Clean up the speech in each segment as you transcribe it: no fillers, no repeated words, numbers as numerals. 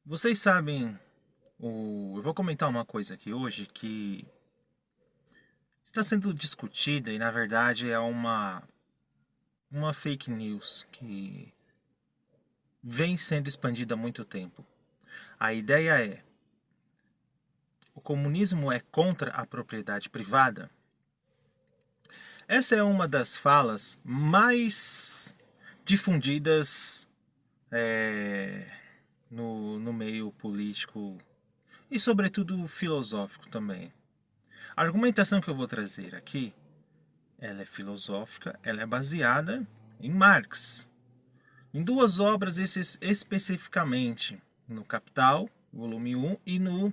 Vocês sabem, eu vou comentar uma coisa aqui hoje que está sendo discutida e na verdade é uma fake news que vem sendo expandida há muito tempo. A ideia é: o comunismo é contra a propriedade privada? Essa é uma das falas mais difundidas no meio político e sobretudo filosófico também. A argumentação que eu vou trazer aqui, ela é filosófica, ela é baseada em Marx, em duas obras especificamente, no Capital, volume 1, e no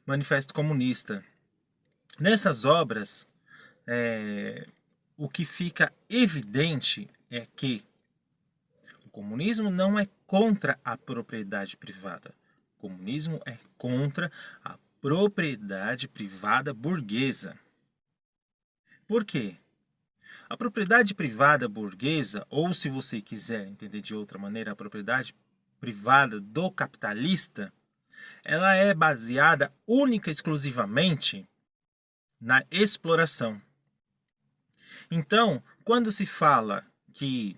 Manifesto Comunista. Nessas obras, o que fica evidente é que o comunismo não é contra a propriedade privada. O comunismo é contra a propriedade privada burguesa. Por quê? A propriedade privada burguesa, ou se você quiser entender de outra maneira, a propriedade privada do capitalista, ela é baseada única e exclusivamente na exploração. Então, quando se fala que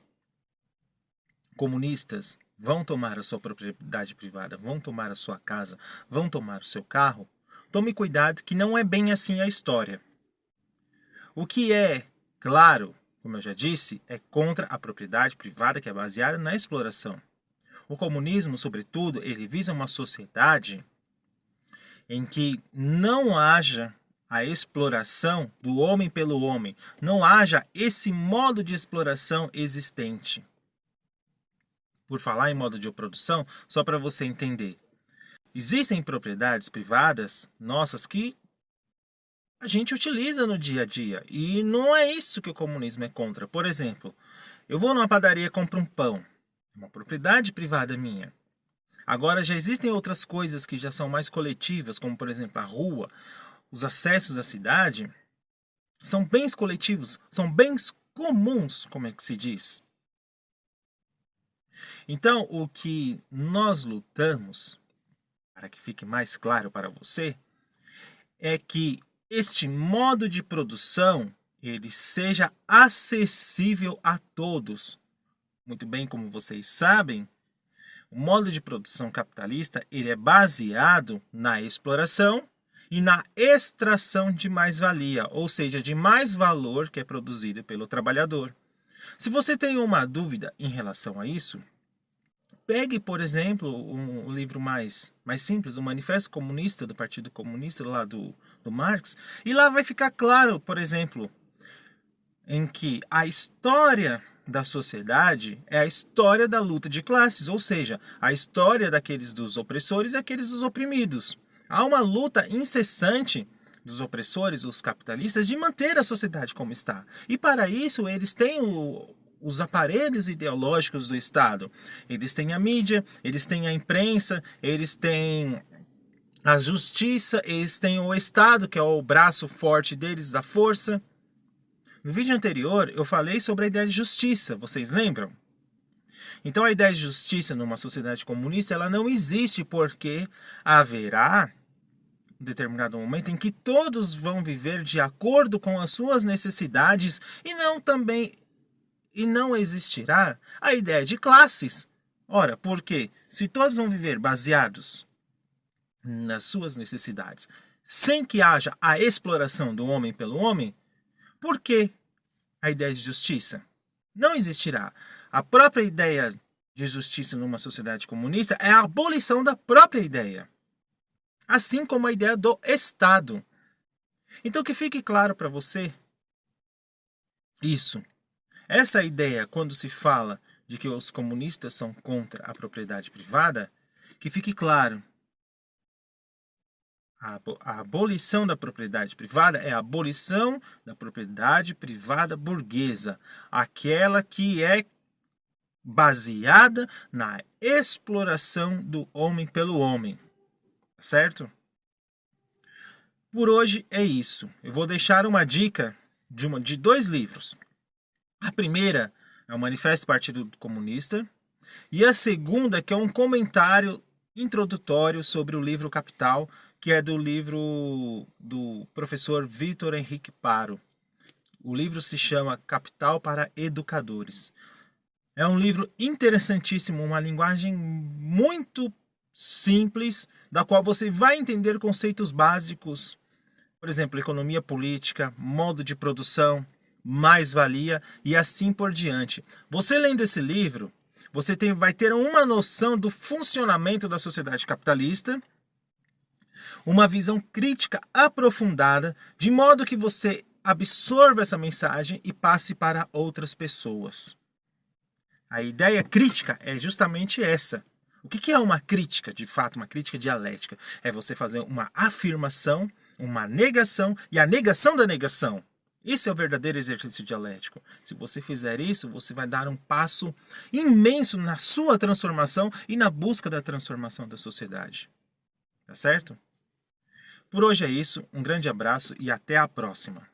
comunistas vão tomar a sua propriedade privada, vão tomar a sua casa, vão tomar o seu carro, tome cuidado que não é bem assim a história. O que é claro, como eu já disse, é contra a propriedade privada que é baseada na exploração. O comunismo, sobretudo, ele visa uma sociedade em que não haja a exploração do homem pelo homem, não haja esse modo de exploração existente. Por falar em modo de produção, só para você entender, existem propriedades privadas nossas que a gente utiliza no dia a dia. E não é isso que o comunismo é contra. Por exemplo, eu vou numa padaria e compro um pão. É uma propriedade privada minha. Agora já existem outras coisas que já são mais coletivas, como por exemplo a rua, os acessos à cidade. São bens coletivos, são bens comuns, como é que se diz. Então, o que nós lutamos, para que fique mais claro para você, é que este modo de produção ele seja acessível a todos. Muito bem, como vocês sabem, o modo de produção capitalista ele é baseado na exploração e na extração de mais-valia, ou seja, de mais valor que é produzido pelo trabalhador. Se você tem uma dúvida em relação a isso, pegue, por exemplo, um livro mais simples, o Manifesto Comunista do Partido Comunista, lá do Marx, e lá vai ficar claro, por exemplo, em que a história da sociedade é a história da luta de classes, ou seja, a história daqueles dos opressores e aqueles dos oprimidos. Há uma luta incessante dos opressores, os capitalistas, de manter a sociedade como está. E para isso eles têm os aparelhos ideológicos do Estado. Eles têm a mídia, eles têm a imprensa, eles têm a justiça, eles têm o Estado, que é o braço forte deles, da força. No vídeo anterior, eu falei sobre a ideia de justiça, vocês lembram? Então, a ideia de justiça numa sociedade comunista, ela não existe porque haverá um determinado momento em que todos vão viver de acordo com as suas necessidades e não existirá a ideia de classes. Ora, porque se todos vão viver baseados nas suas necessidades, sem que haja a exploração do homem pelo homem, por que a ideia de justiça? Não existirá. A própria ideia de justiça numa sociedade comunista é a abolição da própria ideia, assim como a ideia do Estado. Então que fique claro para você isso. Essa ideia, quando se fala de que os comunistas são contra a propriedade privada, que fique claro, a abolição da propriedade privada é a abolição da propriedade privada burguesa, aquela que é baseada na exploração do homem pelo homem, certo? Por hoje é isso. Eu vou deixar uma dica de dois livros. A primeira é o Manifesto do Partido Comunista e a segunda que é um comentário introdutório sobre o livro Capital, que é do livro do professor Vitor Henrique Paro. O livro se chama Capital para Educadores. É um livro interessantíssimo, uma linguagem muito simples, da qual você vai entender conceitos básicos, por exemplo, economia política, modo de produção, mais-valia e assim por diante. Você lendo esse livro, você vai ter uma noção do funcionamento da sociedade capitalista, uma visão crítica aprofundada, de modo que você absorva essa mensagem e passe para outras pessoas. A ideia crítica é justamente essa. O que é uma crítica, de fato, uma crítica dialética? É você fazer uma afirmação, uma negação e a negação da negação. Esse é o verdadeiro exercício dialético. Se você fizer isso, você vai dar um passo imenso na sua transformação e na busca da transformação da sociedade. Tá certo? Por hoje é isso, um grande abraço e até a próxima.